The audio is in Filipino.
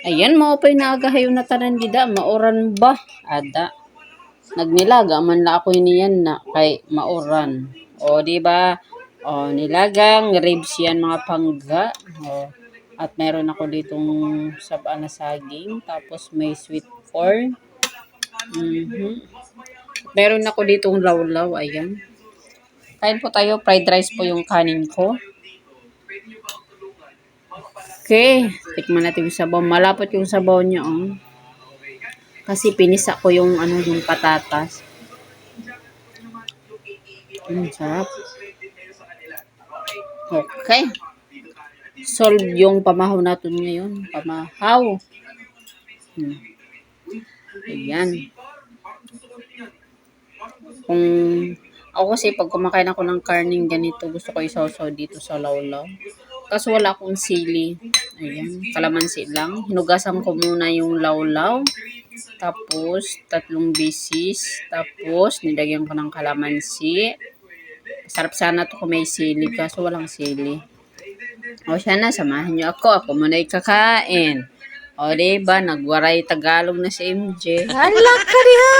Ayan, mao pa'y naagahayo na tanan gida, maoran ba? Ada. Nagnilaga man la ako niyan na kay maoran. O, di ba? O, nilagang ribs yan mga pangga. O, at meron ako ditong saba na saging. Tapos may sweet corn. Meron ako ditong lawlaw. Ayan. Kain po tayo. Fried rice po yung kanin ko. Okay. Tikman natin yung sabaw. Malapot yung sabaw niya. Oh. Kasi pinisa ko yung yung patatas. Sarap. Okay. Solve yung pamahaw natin ngayon. Pamahaw. Ayan. Kung ako kasi pag kumakain ako ng karning ganito, gusto ko isawsaw dito sa lawlaw. Kaso wala akong sili. Ayan, kalamansi lang. Hinugasan ko muna yung lawlaw. Tapos, 3 bisis. Tapos, nilagyan ko ng kalamansi. Sarap sana to kung may sili. Kaso walang sili. O siya na, samahan nyo ako. Ako muna kakain. O diba, nagwaray Tagalog na si MJ. Halak ka diha!